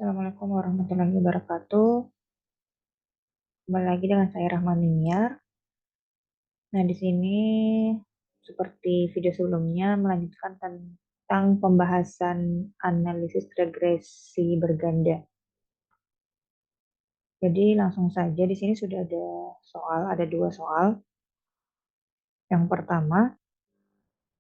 Assalamualaikum warahmatullahi wabarakatuh. Kembali lagi dengan saya Rahma Niniar. Nah, di sini seperti video sebelumnya melanjutkan tentang pembahasan analisis regresi berganda. Jadi langsung saja di sini sudah ada dua soal. Yang pertama,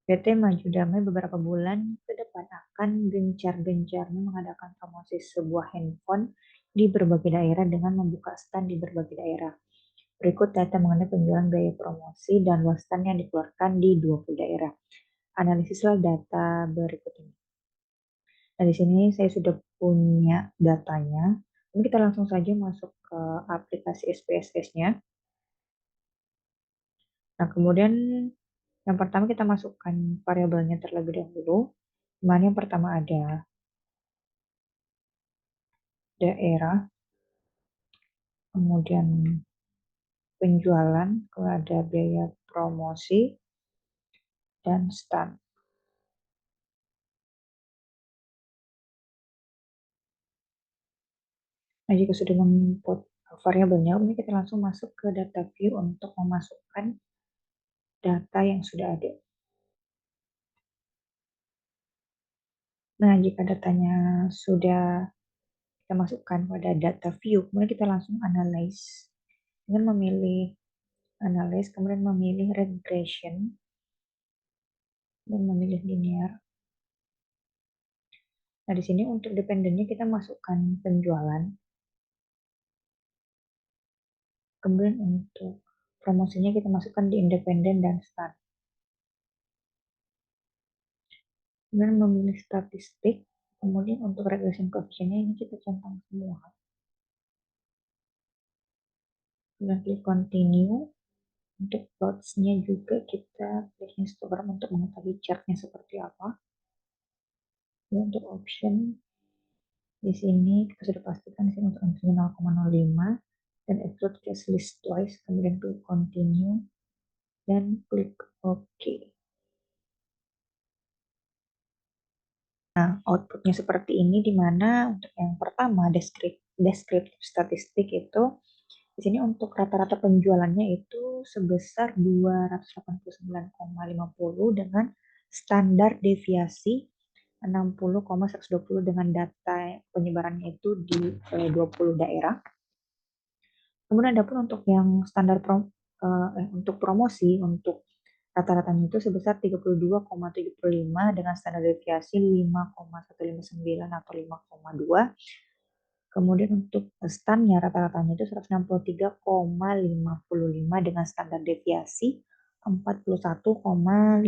PT Maju Damai beberapa bulan ke depan akan gencar-gencarnya mengadakan promosi sebuah handphone di berbagai daerah dengan membuka stand di berbagai daerah. Berikut data mengenai penjualan biaya promosi dan luas stand yang dikeluarkan di 20 daerah. Analisislah data berikut ini. Nah, di sini saya sudah punya datanya. Ini kita langsung saja masuk ke aplikasi SPSS-nya. Nah, kemudian yang pertama kita masukkan variabelnya terlebih dahulu. Dimana yang pertama ada daerah, kemudian penjualan, kemudian ada biaya promosi, dan stand. Nah, jika sudah menginput variabelnya, ini kita langsung masuk ke data view untuk memasukkan data yang sudah ada. Nah, jika datanya sudah kita masukkan pada data view, kemudian kita langsung analyze. Dengan memilih analyze, kemudian memilih regression, dan memilih linear. Nah, di sini untuk dependennya kita masukkan penjualan. Kemudian untuk promosinya kita masukkan di independen dan start. Kemudian memilih statistik. Kemudian untuk regression coefficient-nya ini kita centang semua. Kemudian klik continue. Untuk plots-nya juga kita klik histogram untuk mengetahui chart-nya seperti apa. Dan untuk option di sini kita sudah pastikan di sini untuk entry 0,05 dan exclude cash list twice. Kemudian klik continue dan klik OK. Nah, outputnya seperti ini, di mana untuk yang pertama deskriptif statistik itu di sini untuk rata-rata penjualannya itu sebesar 289,50 dengan standar deviasi 60,120 dengan data penyebarannya itu di 20 daerah. Kemudian ada pun untuk yang standar untuk promosi untuk rata-ratanya itu sebesar 32,75 dengan standar deviasi 5,159 atau 5,2. Kemudian untuk stand-nya rata-ratanya itu 163,55 dengan standar deviasi 41,501.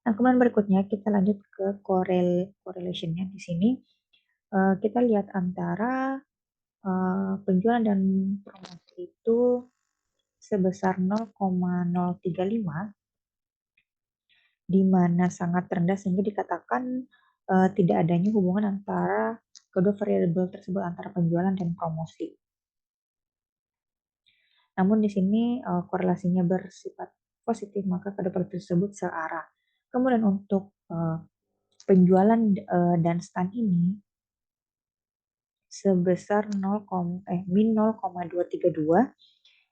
Nah, kemudian berikutnya kita lanjut ke correlation-nya. Di sini kita lihat antara penjualan dan promosi itu sebesar 0,035, di mana sangat rendah sehingga dikatakan tidak adanya hubungan antara kedua variabel tersebut, antara penjualan dan promosi. Namun di sini korelasinya bersifat positif, maka kedua tersebut searah. Kemudian untuk penjualan dan stand ini sebesar min 0,232,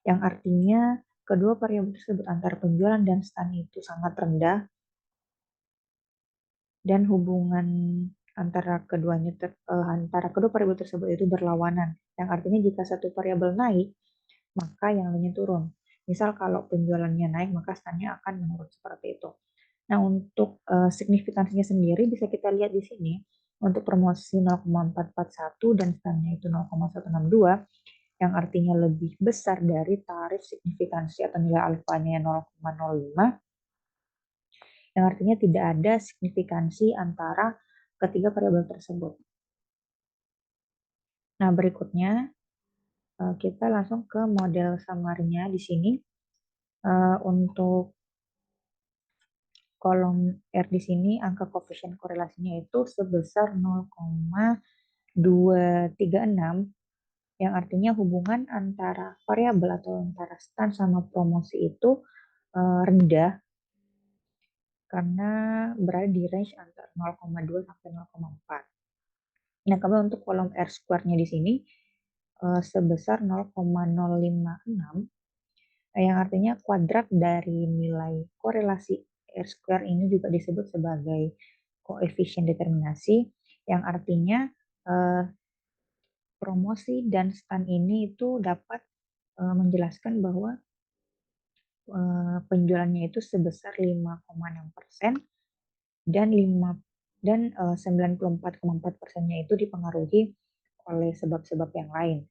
yang artinya kedua variabel tersebut antara penjualan dan stand itu sangat rendah, dan hubungan antara antara kedua variabel tersebut itu berlawanan, yang artinya jika satu variabel naik maka yang lainnya turun. Misal kalau penjualannya naik maka standnya akan menurun, seperti itu. Nah, untuk signifikansinya sendiri bisa kita lihat di sini. Untuk promosi 0,441 dan standnya itu 0,162, yang artinya lebih besar dari tarif signifikansi atau nilai alfanya 0,05, yang artinya tidak ada signifikansi antara ketiga variabel tersebut. Nah, berikutnya kita langsung ke model summary-nya. Di sini untuk kolom R di sini angka koefisien korelasinya itu sebesar 0,236, yang artinya hubungan antara variabel atau antara stand sama promosi itu rendah karena berada di range antara 0,2 sampai 0,4. Nah, kemudian untuk kolom R square-nya di sini sebesar 0,056, yang artinya kuadrat dari nilai korelasi R square ini juga disebut sebagai koefisien determinasi, yang artinya eh, promosi dan stand ini itu dapat menjelaskan bahwa penjualannya itu sebesar 5,6% dan 94,4%-nya itu dipengaruhi oleh sebab-sebab yang lain.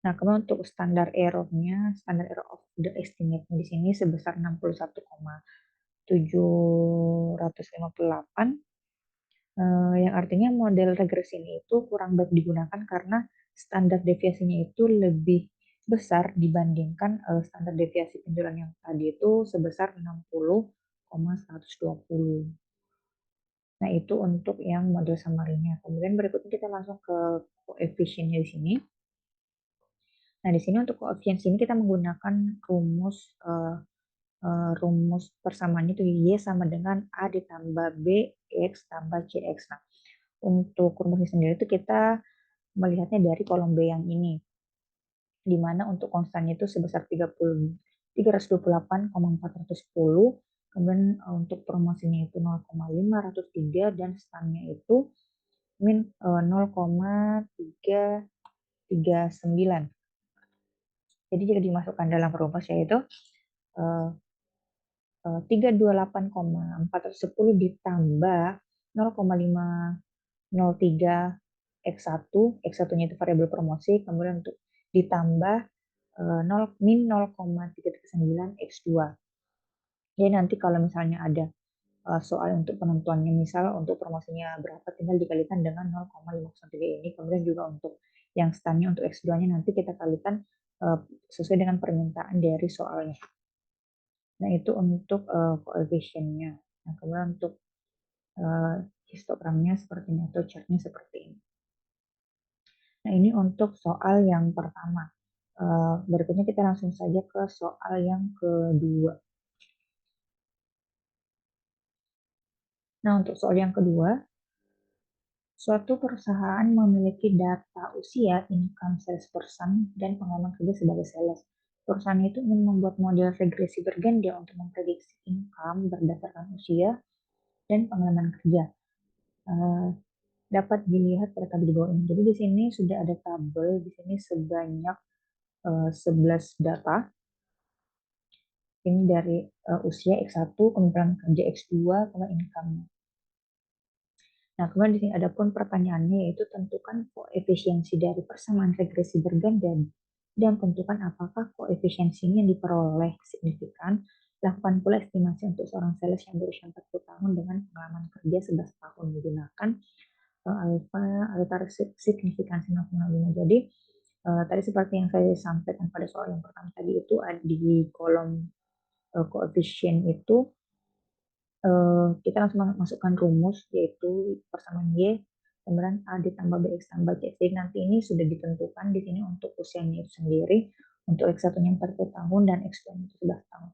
Nah, kemudian untuk standar error-nya, standar error of the estimate di sini sebesar 61,758, yang artinya model regresi ini itu kurang baik digunakan karena standar deviasinya itu lebih besar dibandingkan standar deviasi penjualan yang tadi itu sebesar 60,120. Nah, itu untuk yang model summary-nya. Kemudian berikutnya kita langsung ke koefisiennya di sini. Nah, di sini untuk koefisien ini kita menggunakan rumus persamaan itu Y sama dengan A ditambah B X tambah CX. Nah, untuk rumusnya sendiri itu kita melihatnya dari kolom B yang ini, di mana untuk konstannya itu sebesar 328,410, kemudian untuk promosinya itu 0,503 dan standnya itu min 0,339. Jadi jika dimasukkan dalam rumus yaitu 328,410 ditambah 0,503 X1, X1-nya itu variabel promosi, kemudian untuk ditambah 0,339 X2. Jadi nanti kalau misalnya ada soal untuk penentuannya, misal untuk promosinya berapa, tinggal dikalikan dengan 0,503 ini, kemudian juga untuk yang standnya untuk X2-nya nanti kita kalikan sesuai dengan permintaan dari soalnya. Nah, itu untuk koefisiennya. Nah, kemudian untuk uh, histogramnya seperti ini atau chartnya seperti ini. Nah, ini untuk soal yang pertama. Berikutnya kita langsung saja ke soal yang kedua. Nah, untuk soal yang kedua, suatu perusahaan memiliki data usia, income salesperson, dan pengalaman kerja sebagai sales. Perusahaan itu ingin membuat model regresi berganda untuk memprediksi income berdasarkan usia dan pengalaman kerja. Uh, Dapat dilihat pada tabel di bawah ini. Jadi di sini sudah ada tabel di sini sebanyak 11 data. Ini dari usia X1, kemudian kerja X2, kemudian income. Nah, kemudian di sini ada pun pertanyaannya yaitu tentukan koefisiensi dari persamaan regresi berganda dan tentukan apakah koefisiensinya diperoleh signifikan. Lakukan pula estimasi untuk seorang sales yang berusia 40 tahun dengan pengalaman kerja 11 tahun menggunakan alfa signifikansi 0,5. Jadi tadi seperti yang saya sampaikan pada soal yang pertama tadi itu di kolom koefisien itu kita langsung masukkan rumus yaitu persamaan Y kemudian A ditambah BX tambah C. Jadi nanti ini sudah ditentukan di sini untuk usianya itu sendiri, untuk X1-nya 40 tahun dan X2-nya itu 11 tahun.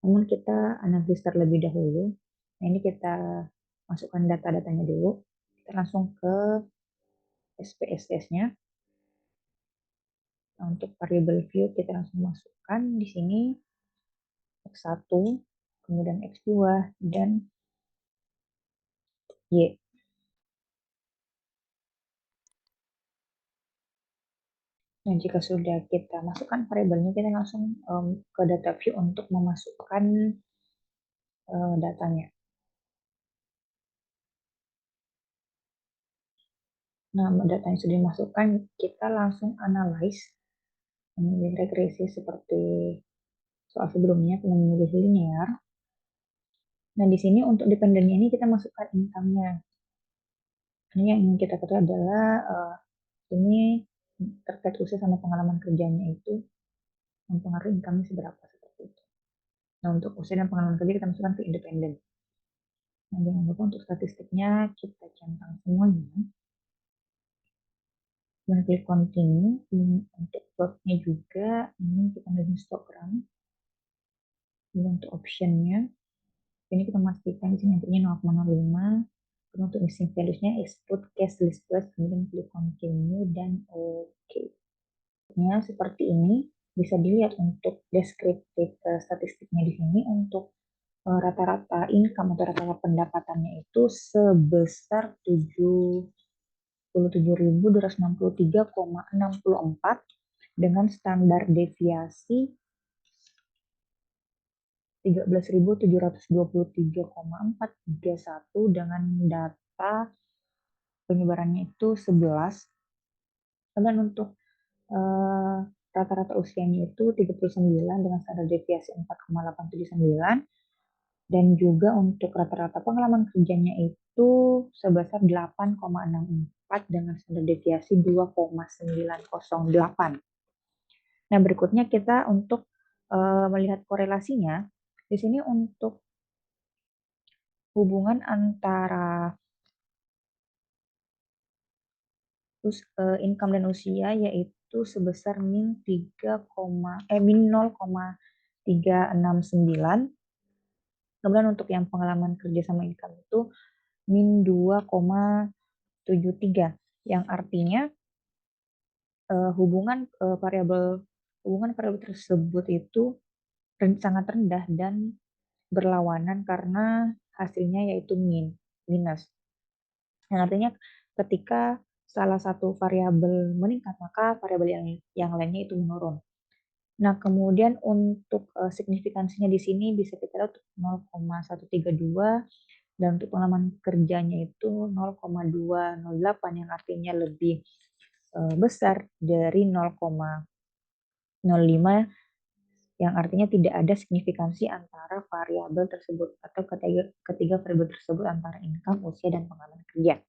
Namun kita analisis terlebih dahulu. Nah, ini kita masukkan data-datanya dulu. Kita langsung ke SPSS-nya. Nah, untuk variable view kita langsung masukkan di sini X1, kemudian X2, dan Y. Nah, jika sudah kita masukkan variabelnya, kita langsung ke data view untuk memasukkan datanya. Nah, data yang sudah dimasukkan, kita langsung analyze, memilih regresi seperti soal sebelumnya, memilih linear. Nah, di sini untuk dependennya ini kita masukkan income-nya. Ini yang ingin kita ketahui adalah ini terkait usia sama pengalaman kerjanya itu mempengaruhi income seberapa seperti itu. Nah, untuk usia dan pengalaman kerja kita masukkan ke independen. Nah, jangan lupa untuk statistiknya kita centang semuanya. Dan klik continue. Untuk plotnya juga ini kita ambil histogram. Ini untuk optionnya. Ini kita pastikan di sini nantinya 0,05 Untuk missing values-nya export cash list plus, kemudian klik continue dan oke. Nah, seperti ini bisa dilihat untuk deskriptif statistiknya di sini untuk rata-rata income atau rata-rata pendapatannya itu sebesar 77.263,64 dengan standar deviasi 13.723,431 dengan data penyebarannya itu 11. Dan untuk eh, rata-rata usianya itu 39 dengan standar deviasi 4,879 dan juga untuk rata-rata pengalaman kerjanya itu sebesar 8,64 dengan standar deviasi 2,908. Nah, berikutnya kita untuk melihat korelasinya. Di sini untuk hubungan antara income dan usia yaitu sebesar min 0,369. Kemudian untuk yang pengalaman kerja sama income itu min 2,73 yang artinya hubungan variabel tersebut itu sangat rendah dan berlawanan karena hasilnya yaitu minus. Yang artinya ketika salah satu variabel meningkat, maka variabel yang lainnya itu menurun. Nah, kemudian untuk signifikansinya di sini bisa kita lihat 0,132 dan untuk pengalaman kerjanya itu 0,208 yang artinya lebih besar dari 0,05 yang artinya tidak ada signifikansi antara variabel tersebut atau ketiga variabel tersebut antara income, usia, dan pengalaman kerja.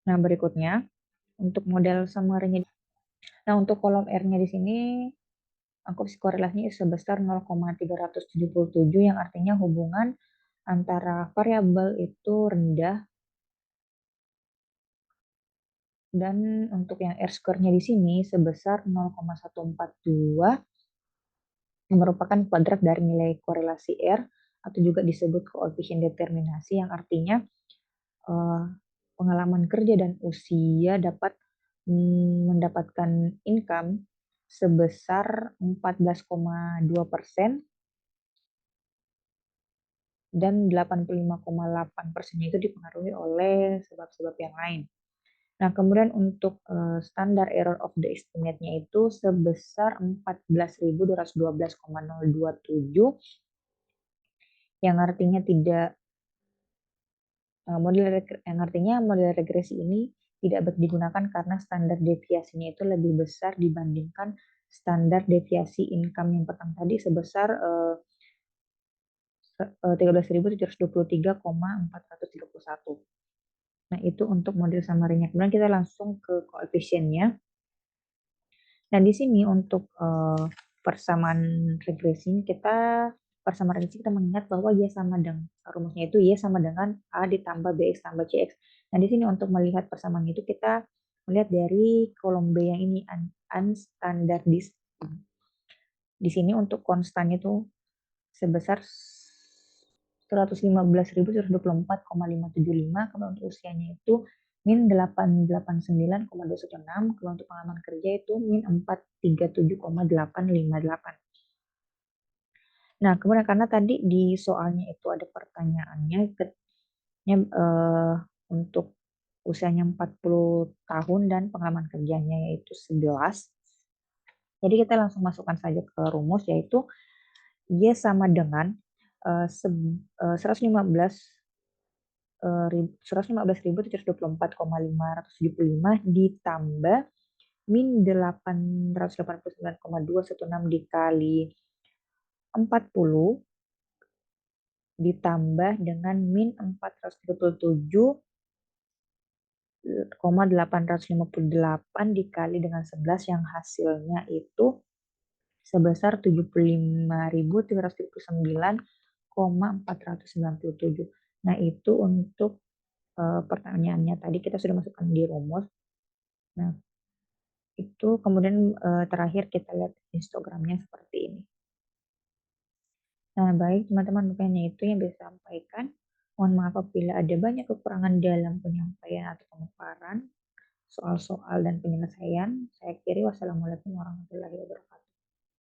Nah, berikutnya untuk model summary-nya. Nah, untuk kolom R-nya di sini angka korelasinya sebesar 0,377 yang artinya hubungan antara variabel itu rendah dan untuk yang R-score-nya di sini sebesar 0,142 yang merupakan kuadrat dari nilai korelasi R atau juga disebut koefisien determinasi yang artinya pengalaman kerja dan usia dapat mendapatkan income sebesar 14,2% dan 85,8% itu dipengaruhi oleh sebab-sebab yang lain. Nah, kemudian untuk standar error of the estimate-nya itu sebesar 14.212,027 yang artinya model regresi ini tidak digunakan karena standar deviasinya itu lebih besar dibandingkan standar deviasi income yang pertama tadi sebesar 13.723,431. Nah, itu untuk model summary-nya. Kemudian kita langsung ke koefisiennya. Nah, di sini untuk persamaan regresi kita mengingat bahwa Y sama dengan rumusnya itu Y sama dengan A ditambah BX tambah CX. Nah, di sini untuk melihat persamaan itu kita melihat dari kolom B yang ini unstandardized. Di sini untuk konstan itu sebesar 115.124,575, kalau untuk usianya itu min 889,216, kalau untuk pengalaman kerja itu min 437,858. Nah, kemudian karena tadi di soalnya itu ada pertanyaannya untuk usianya 40 tahun dan pengalaman kerjanya yaitu 11. Jadi kita langsung masukkan saja ke rumus yaitu Y sama dengan 115.724,575 ditambah min 889,216 dikali 40 ditambah dengan min 437,858 dikali dengan 11 yang hasilnya itu sebesar 75.339,497. Nah, itu untuk pertanyaannya tadi kita sudah masukkan di rumus. Nah, itu kemudian terakhir kita lihat histogramnya seperti ini. Nah, baik teman-teman, bukannya itu yang bisa sampaikan. Mohon maaf apabila ada banyak kekurangan dalam penyampaian atau pemaparan soal-soal dan penyelesaian. Saya akhiri, wassalamualaikum warahmatullahi wabarakatuh.